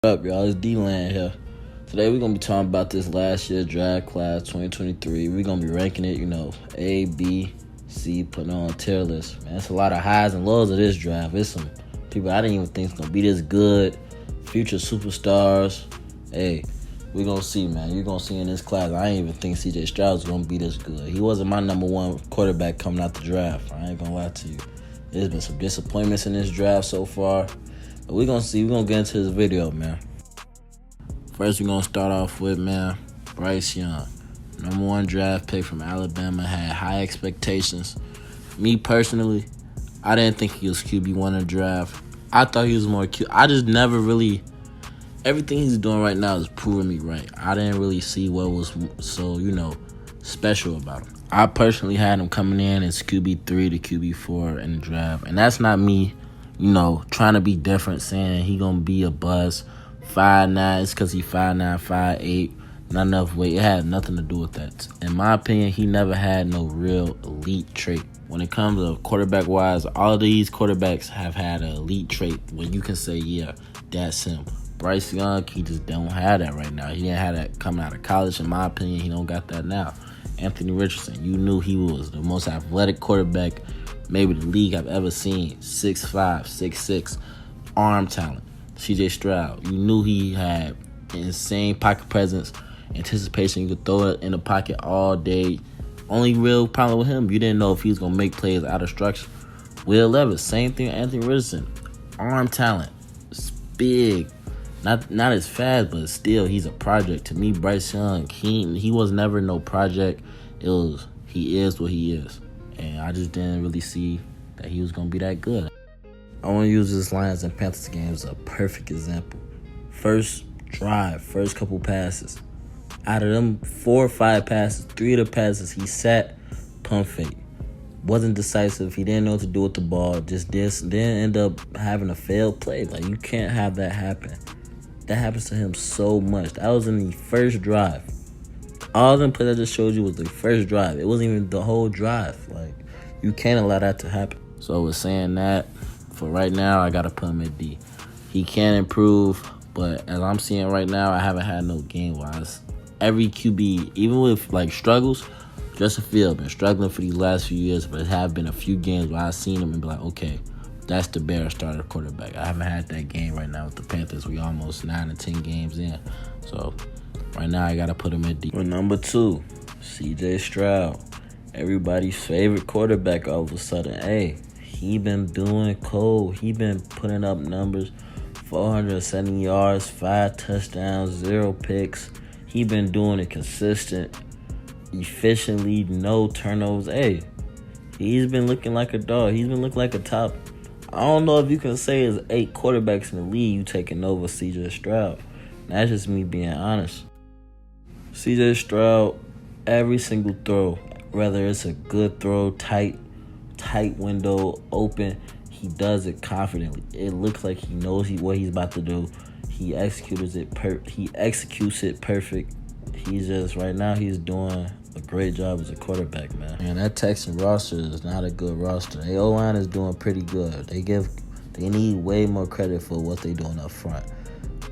What up, y'all? It's D-Land here. Today we're going to be talking about this last year draft class 2023. We're going to be ranking it, A, B, C, putting on a tier list. Man, it's a lot of highs and lows of this draft. It's some people I didn't even think it's going to be this good. Future superstars. Hey, we're going to see, man. You're going to see in this class. I didn't even think C.J. Stroud was going to be this good. He wasn't my number one quarterback coming out the draft. I ain't going to lie to you. There's been some disappointments in this draft so far. But we're going to see. We're going to get into this video, man. First, we're going to start off with, man, Bryce Young. Number one draft pick from Alabama, had high expectations. Me, personally, I didn't think he was QB1 in the draft. I thought he was more I just never really... Everything he's doing right now is proving me right. I didn't really see what was so, special about him. I personally had him coming in as QB3 to QB4 in the draft. And that's not me, trying to be different, saying he going to be a buzz. 5'9", it's because he 5'9", 5'8", not enough weight. It had nothing to do with that. In my opinion, he never had no real elite trait. When it comes to quarterback-wise, all of these quarterbacks have had an elite trait where you can say, yeah, that's him. Bryce Young, he just don't have that right now. He didn't have that coming out of college. In my opinion, he don't got that now. Anthony Richardson, you knew he was the most athletic quarterback maybe the league I've ever seen. 6'5", 6'6", arm talent. C.J. Stroud, you knew he had insane pocket presence, anticipation. You could throw it in the pocket all day. Only real problem with him, you didn't know if he was going to make plays out of structure. Will Levis, same thing with Anthony Richardson. Arm talent, it's big. Not as fast, but still, he's a project. To me, Bryce Young, he was never no project. He is what he is. And I just didn't really see that he was going to be that good. I want to use this Lions and Panthers game as a perfect example. First drive, first couple passes. Out of them 4 or 5 passes, 3 of the passes he sat, pump fake. Wasn't decisive. He didn't know what to do with the ball. Just didn't end up having a failed play. Like, you can't have that happen. That happens to him so much. That was in the first drive. All them plays I just showed you was the first drive. It wasn't even the whole drive. Like, you can't allow that to happen. So with saying that, for right now, I got to put him at D. He can improve, but as I'm seeing right now, I haven't had no game-wise. Every QB, even with, struggles, Justin Fields been struggling for these last few years, but it have been a few games where I've seen him and be like, okay, that's the Bears starter quarterback. I haven't had that game right now with the Panthers. We almost 9 or 10 games in. So, right now, I got to put him at D. For number 2, C.J. Stroud. Everybody's favorite quarterback all of a sudden. Hey, he been doing cold. He been putting up numbers. 470 yards, 5 touchdowns, 0 picks. He been doing it consistent, efficiently, no turnovers. Hey, he's been looking like a dog. He's been looking like a top. I don't know if you can say there's 8 quarterbacks in the league you taking over C.J. Stroud. That's just me being honest. C.J. Stroud, every single throw, whether it's a good throw, tight window, open, he does it confidently. It looks like he knows what he's about to do. He executes it perfect. He's just, right now, he's doing a great job as a quarterback, man. And that Texan roster is not a good roster. The O-line is doing pretty good. They need way more credit for what they're doing up front.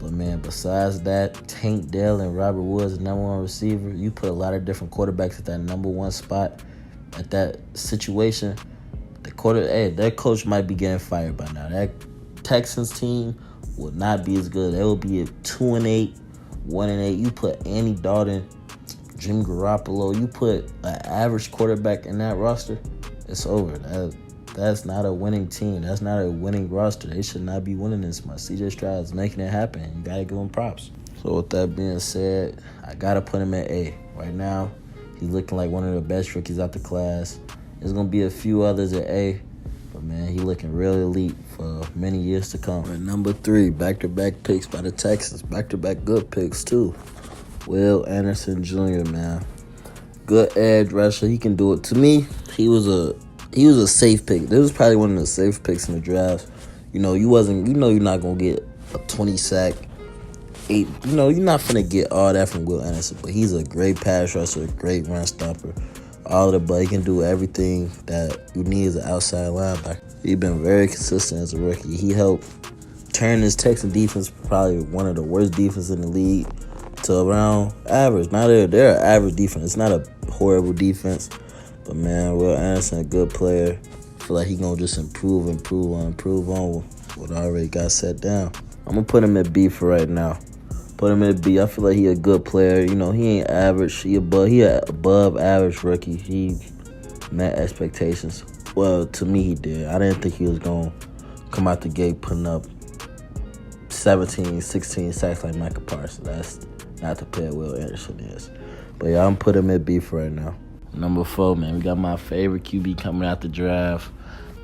But, man, besides that, Tank Dell and Robert Woods, number one receiver, you put a lot of different quarterbacks at that number one spot, at that situation. Their coach might be getting fired by now. That Texans team would not be as good. They will be at 2-8, 1-8. You put Andy Dalton, Jimmy Garoppolo, you put an average quarterback in that roster, it's over. That's not a winning team. That's not a winning roster. They should not be winning this much. C.J. Stroud is making it happen. You got to give him props. So with that being said, I got to put him at A. Right now, he's looking like one of the best rookies out the class. There's going to be a few others at A, but, man, he looking real elite for many years to come. At number 3, back-to-back picks by the Texans. Back-to-back good picks, too. Will Anderson Jr., man. Good edge rusher. He can do it. To me, he was a safe pick. This was probably one of the safe picks in the draft. You're not going to get a 20-sack, 8. You're not going to get all that from Will Anderson, but he's a great pass rusher, a great run stopper. All of the, but he can do everything that you need as an outside linebacker. He's been very consistent as a rookie. He helped turn this Texan defense, probably one of the worst defenses in the league, to around average. Now they're an average defense. It's not a horrible defense. But, man, Will Addison, a good player. I feel like he's going to just improve on what I already got set down. I'm going to put him at B for right now. Put him at B. I feel like he a good player. You know, he ain't average. He above average rookie. He met expectations. Well, to me, he did. I didn't think he was going to come out the gate putting up 17, 16 sacks like Micah Parsons. That's not the player Will Anderson is. But, yeah, I'm putting him at B for right now. Number 4, man, we got my favorite QB coming out the draft.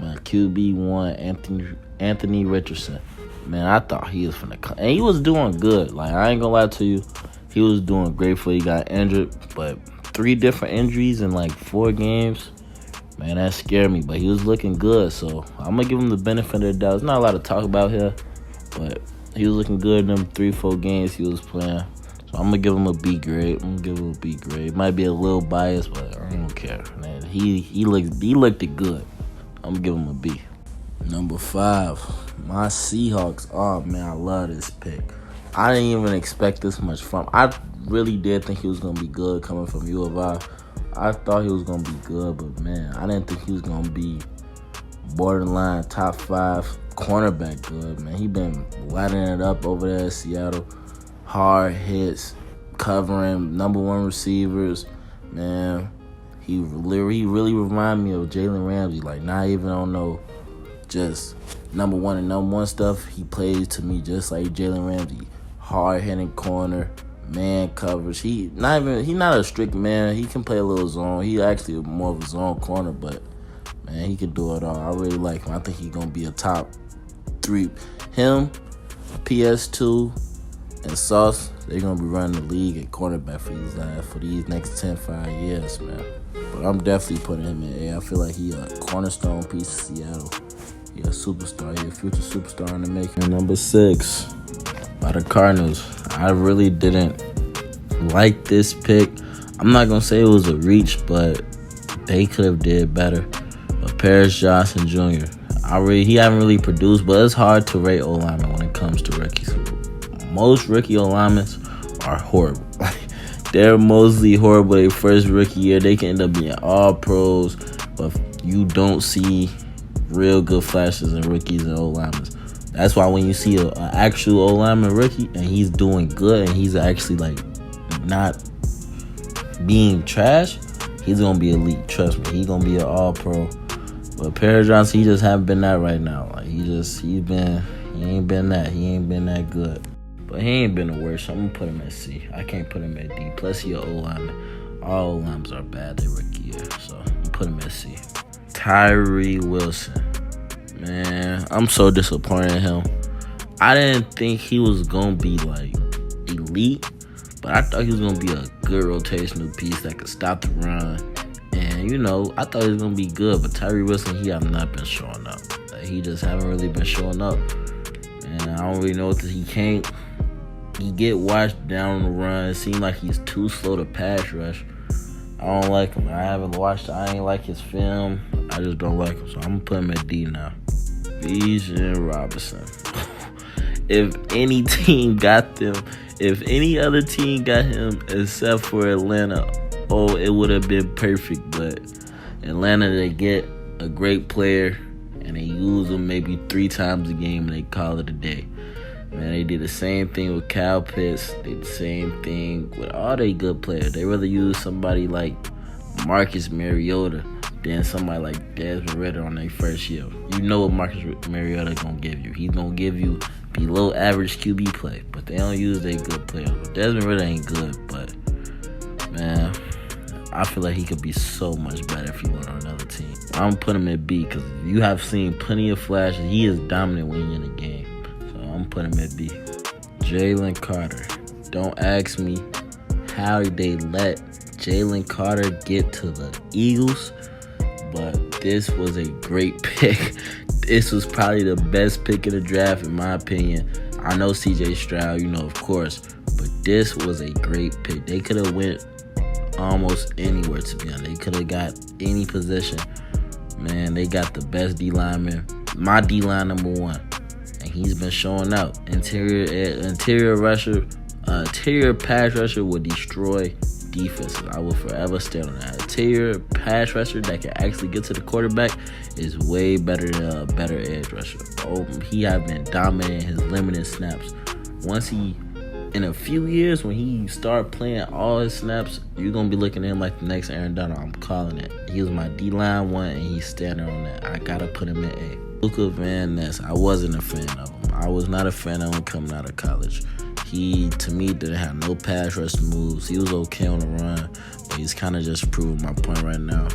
My QB1, Anthony Richardson. Man, I thought he was finna come. And he was doing good. Like, I ain't gonna lie to you. He was doing great before he got injured. But 3 different injuries in, like, 4 games. Man, that scared me, but he was looking good, so I'm going to give him the benefit of the doubt. There's not a lot to talk about here, but he was looking good in them 3-4 games he was playing. So I'm going to give him a B grade. Might be a little biased, but I don't care. Man, he looked it good. I'm going to give him a B. Number 5, my Seahawks. Oh, man, I love this pick. I didn't even expect this much from him. I really did think he was going to be good coming from U of I. I thought he was going to be good, but, man, I didn't think he was going to be borderline top 5 cornerback good, man. He been lighting it up over there at Seattle. Hard hits, covering, number 1 receivers. Man, he really reminded me of Jalen Ramsey. Like, not even on no just number 1 and number 1 stuff. He plays to me just like Jalen Ramsey. Hard-hitting corner. Man coverage. He not a strict man. He can play a little zone. He actually more of a zone corner, but man, he can do it all. I really like him. I think he's gonna be a top 3. Him, PS2, and Sauce, they're gonna be running the league at cornerback for these next 5 years, man. But I'm definitely putting him in A. I feel like he a cornerstone piece of Seattle. He a superstar. He a future superstar in the making. Number 6, by the Cardinals. I really didn't like this pick. I'm not going to say it was a reach, but they could have did better. But Paris Johnson Jr., he haven't really produced, but it's hard to rate O-linemen when it comes to rookies. Most rookie O-linemen are horrible. They're mostly horrible their first rookie year. They can end up being all pros, but you don't see real good flashes in rookies and O-linemen. That's why when you see an actual O-lineman rookie and he's doing good and he's actually like not being trash, he's gonna be elite. Trust me, he's gonna be an all-pro. But Paris Johnson, he just haven't been that right now. Like he ain't been that. He ain't been that good. But he ain't been the worst. So I'm gonna put him at C. I can't put him at D. Plus he an O-lineman. All O-linemen are bad their rookie year, so I'm gonna put him at C. Tyree Wilson. Man, I'm so disappointed in him. I didn't think he was going to be, like, elite, but I thought he was going to be a good rotational piece that could stop the run. And, you know, I thought he was going to be good, but Tyree Wilson, he have not been showing up. Like, he just haven't really been showing up. And I don't really know what he can't. He get washed down on the run. It seems like he's too slow to pass rush. I don't like him. I ain't like his film. I just don't like him. So I'm going to put him at D now. Bijan Robinson. If any other team got him except for Atlanta, it would have been perfect. But Atlanta, they get a great player and they use him maybe 3 times a game and they call it a day. Man, they did the same thing with Kyle Pitts. They did the same thing with all they good players. They rather use somebody like Marcus Mariota than somebody like Desmond Ridder on their first year. You know what Marcus Mariota gonna give you. He's gonna give you below average QB play, but they don't use their good players. Desmond Ridder ain't good, but man, I feel like he could be so much better if he went on another team. I'm putting him at B because you have seen plenty of flashes. He is dominant when he's in the game, so I'm putting him at B. Jaylen Carter. Don't ask me how they let Jaylen Carter get to the Eagles, but this was a great pick. This was probably the best pick in the draft, in my opinion. I know CJ Stroud, of course, but this was a great pick. They could have went almost anywhere, to be honest. They could have got any position. Man, they got the best D-lineman. My D-line number 1. And he's been showing out. Interior pass rusher will destroy defenses. I will forever stand on that. Interior pass rusher that can actually get to the quarterback is way better than a better edge rusher. He have been dominating his limited snaps. In a few years, when he start playing all his snaps, you're going to be looking at him like the next Aaron Donald. I'm calling it. He was my D-line one, and he's standing on that. I got to put him in A. Lukas Van Ness, I wasn't a fan of him. I was not a fan of him coming out of college. He, to me, didn't have no pass rush moves. He was okay on the run, but he's kind of just proving my point right now.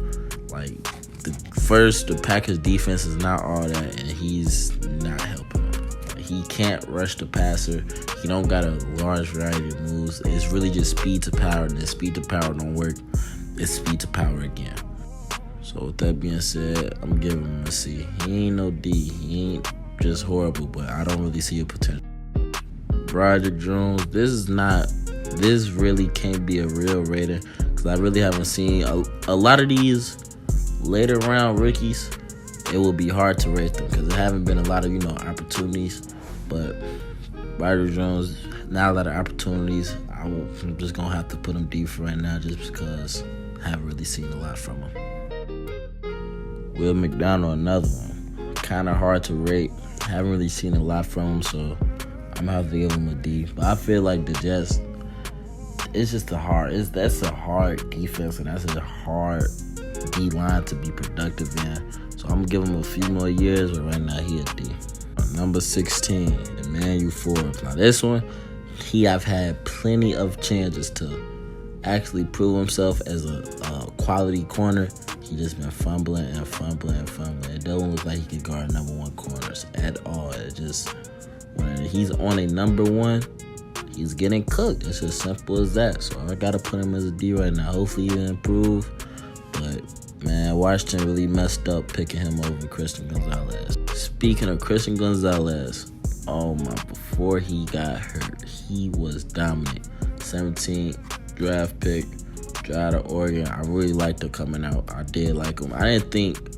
Like, the Packers defense is not all that, and he's not helping them. He can't rush the passer. He don't got a large variety of moves. It's really just speed to power, and then speed to power don't work. It's speed to power again. So with that being said, I'm giving him a C. He ain't no D. He ain't just horrible, but I don't really see a potential. Roger Jones, this really can't be a real rating because I really haven't seen a lot of these later round rookies. It will be hard to rate them because there haven't been a lot of opportunities. But Roger Jones, not a lot of opportunities. I'm just gonna have to put him D for right now just because I haven't really seen a lot from him. Will McDonald, another one, kind of hard to rate. Haven't really seen a lot from him, so I'm gonna have to give him a D. But I feel like the Jets, that's a hard defense, and that's a hard D-line to be productive in. So I'm gonna give him a few more years, but right now he a D. Number 16, Emmanuel Forbes. Now this one, I've had plenty of chances to actually prove himself as a quality corner. He just been fumbling. It doesn't look like he can guard number one corners at all. It just, when he's on a number one, he's getting cooked. It's as simple as that. So I gotta put him as a D right now. Hopefully he'll improve. But man, Washington really messed up picking him over Christian Gonzalez. Speaking of Christian Gonzalez, before he got hurt, he was dominant. 17th draft pick, out of Oregon. I really liked him coming out. I did like him. I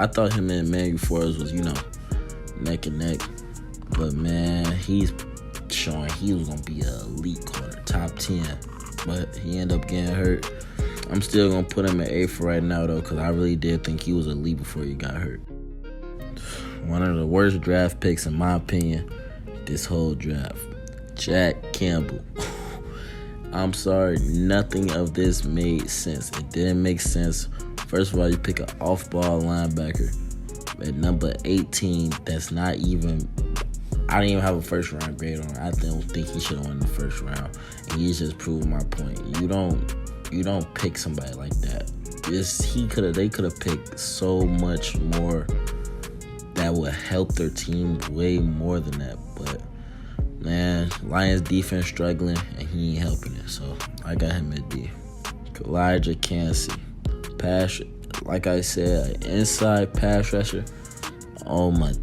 thought him and Emmanuel Forbes was, neck and neck. But man, he's showing he was going to be an elite corner, top 10. But he ended up getting hurt. I'm still going to put him at A for right now, though, because I really did think he was elite before he got hurt. One of the worst draft picks, in my opinion, this whole draft. Jack Campbell. I'm sorry, nothing of this made sense. It didn't make sense. First of all, you pick an off-ball linebacker at number 18 that's not even... I didn't even have a first-round grade on it. I don't think he should have won the first round. And he's just proving my point. You don't pick somebody like that. They could have picked so much more that would help their team way more than that. But man, Lions defense struggling and he ain't helping it. So I got him at D. Elijah Cancey, like I said, inside pass rusher.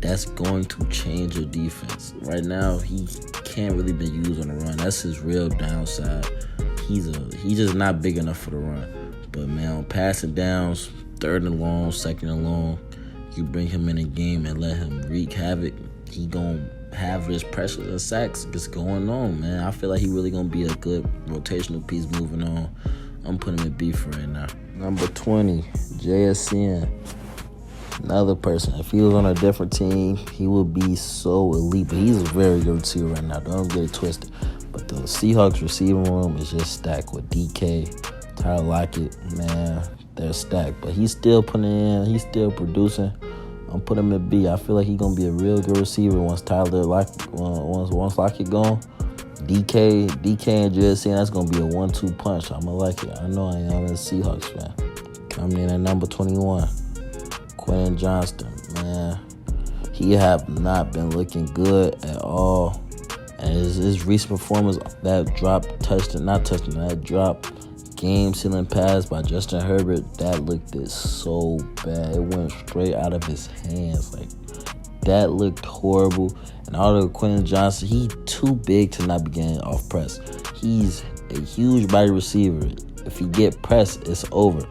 That's going to change your defense. Right now, he can't really be used on the run. That's his real downside. He's just not big enough for the run. But man, on passing downs, 3rd and long, 2nd and long, you bring him in a game and let him wreak havoc. He gonna have his pressure and sacks just going on, man. I feel like he really gonna be a good rotational piece moving on. I'm putting him at B for right now. Number 20, JSN. Another person. If he was on a different team, he would be so elite. But he's a very good receiver right now. Don't get it twisted. But the Seahawks receiving room is just stacked with DK, Tyler Lockett. Man, they're stacked. But he's still putting in. He's still producing. I'm putting him at B. I feel like he's gonna be a real good receiver once once Lockett gone. DK and JSN, that's gonna be a 1-2 punch. I'ma like it. I know I am a Seahawks fan. Coming in at number 21. Quentin Johnston, man, he have not been looking good at all. And his recent performance, that drop game-sealing pass by Justin Herbert, that looked so bad. It went straight out of his hands. Like, that looked horrible. And although Quentin Johnston, he too big to not be getting off press. He's a huge body receiver. If he get pressed, it's over.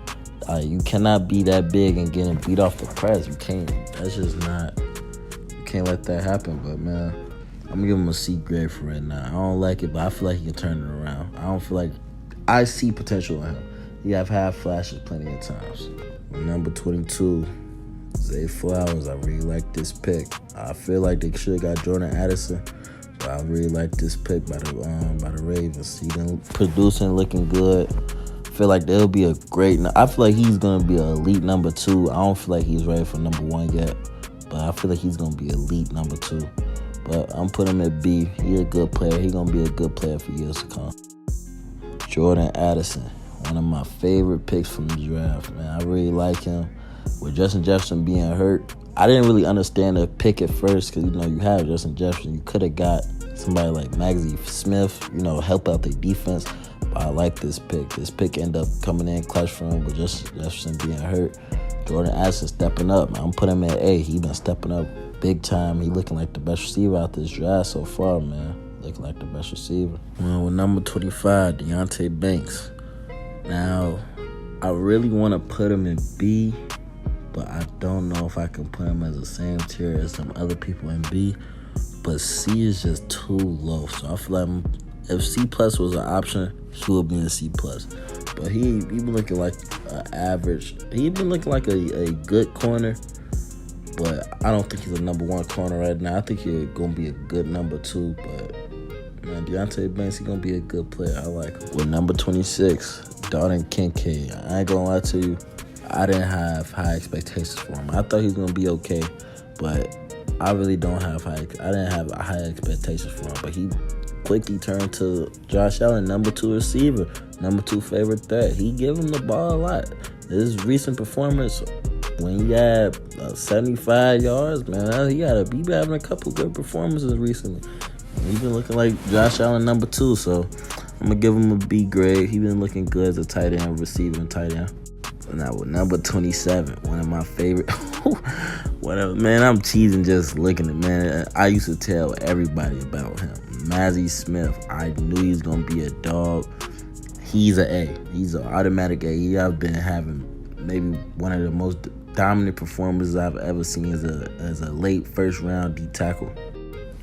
You cannot be that big and getting beat off the press. You can't. That's just not. You can't let that happen. But man, I'm gonna give him a C grade for right now. I don't like it, but I feel like he can turn it around. I don't feel like I see potential in him. I've had flashes plenty of times. Number 22, Zay Flowers. I really like this pick. I feel like they should have got Jordan Addison, but I really like this pick by the Ravens. He been producing, looking good. I feel like they'll be a great. I feel like he's gonna be an elite number 2. I don't feel like he's ready for number 1 yet, but I feel like he's gonna be elite number 2. But I'm putting him at B. He's a good player. He's gonna be a good player for years to come. Jordan Addison, one of my favorite picks from the draft, man. I really like him. With Justin Jefferson being hurt, I didn't really understand the pick at first because, you have Justin Jefferson. You could have got somebody like Maxie Smith, help out their defense. But I like this pick. This pick ended up coming in clutch for him with Justin Jefferson being hurt. Jordan Addison stepping up, man. I'm putting him at A. He been stepping up big time. He looking like the best receiver out this draft so far, man. Looking like the best receiver. With number 25, Deonte Banks. Now, I really want to put him in B, but I don't know if I can put him as the same tier as some other people in B. But C is just too low. So I feel like if C+ was an option, he would be in C+. But he been looking like an average. He been looking like a good corner. But I don't think he's a number 1 corner right now. I think he's going to be a good number 2. But, man, Deonte Banks, he's going to be a good player. I like him. With number 26, Dalton Kincaid. I ain't going to lie to you. I didn't have high expectations for him. I thought he was going to be okay. But I really didn't have high expectations for him. But he quickly turned to Josh Allen, number 2 receiver, number 2 favorite threat. He gave him the ball a lot. His recent performance, when he had 75 yards, man, he been having a couple good performances recently. He's been looking like Josh Allen number 2, so I'm going to give him a B grade. He's been looking good as a tight end, receiving tight end. Now with number 27, one of my favorite. Whatever, man, I'm cheesing just looking at, man. I used to tell everybody about him. Mazi Smith, I knew he was going to be a dog. He's an A. He's an automatic A. I've been having maybe one of the most dominant performances I've ever seen as a late first round D tackle.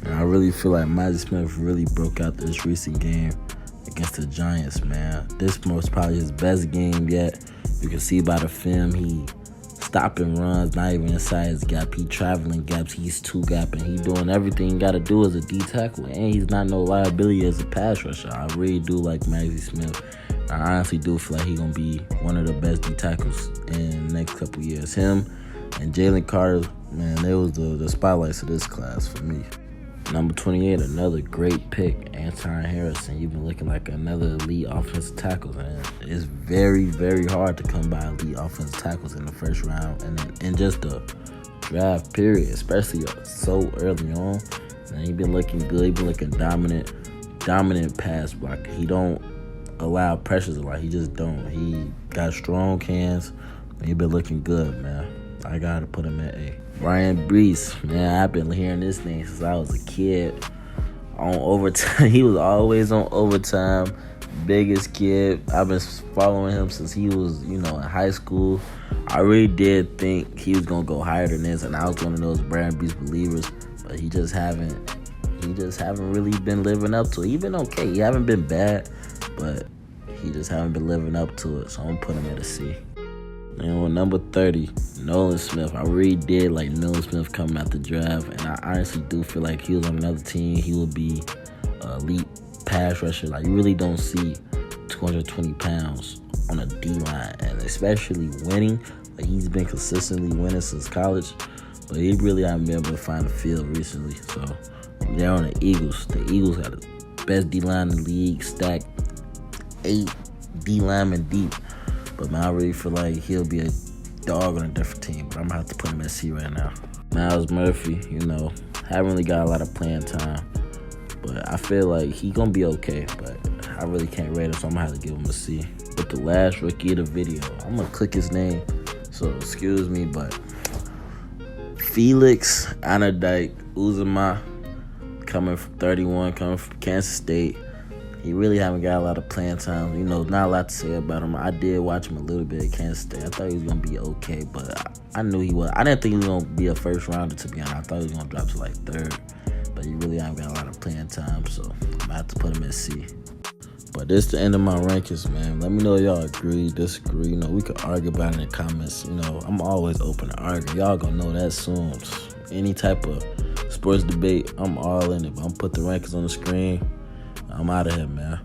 And I really feel like Mazi Smith really broke out this recent game against the Giants, man. This was probably his best game yet. You can see by the film, he stopping runs, not even inside his gap. He traveling gaps. He's 2-gapping. He doing everything he got to do as a D tackle, and he's not no liability as a pass rusher. I really do like Mazi Smith. I honestly do feel like he's going to be one of the best D tackles in the next couple years. Him and Jaylen Carter, man, they was the spotlights of this class for me. Number 28, another great pick, Anton Harrison. You've been looking like another elite offensive tackle, man. It's very, very hard to come by elite offensive tackles in the first round and in just the draft period, especially so early on. And he's been looking good. He's been looking dominant pass blocker. He don't allow pressures a lot. He just don't. He got strong hands. He's been looking good, man. I got to put him at A. Brian Brees, man, I've been hearing this name since I was a kid. On overtime, he was always on overtime. Biggest kid. I've been following him since he was, in high school. I really did think he was gonna go higher than this, and I was one of those Brian Brees believers. But he just haven't really been living up to it. He been okay. He haven't been bad, but he just haven't been living up to it. So I'm gonna put him at a C. And with number 30, Nolan Smith. I really did like Nolan Smith coming out the draft, and I honestly do feel like he was on another team, he would be an elite pass rusher. Like, you really don't see 220 pounds on a D-line, and especially winning. Like, he's been consistently winning since college, but he really hasn't been able to find a field recently. So, they're on the Eagles. The Eagles got the best D-line in the league, stacked 8 D-linemen deep. But, man, I really feel like he'll be a dog on a different team. But I'm going to have to put him at C right now. Myles Murphy, haven't really got a lot of playing time. But I feel like he's going to be okay. But I really can't rate him, so I'm going to have to give him a C. But the last rookie of the video, I'm going to click his name. So, excuse me, but Felix Anadike-Uzomah, coming from 31, coming from Kansas State. He really haven't got a lot of playing time. Not a lot to say about him. I did watch him a little bit at Kansas State. I thought he was going to be okay, but I knew he was. I didn't think he was going to be a first rounder, to be honest. I thought he was going to drop to like 3rd. But he really ain't got a lot of playing time, so I'm gonna have to put him at C. But this the end of my rankings, man. Let me know if y'all agree, disagree. You know, we could argue about it in the comments. You know, I'm always open to argue. Y'all gonna know that soon. Any type of sports debate, I'm all in it. But I'm put the rankings on the screen. I'm out of here, man.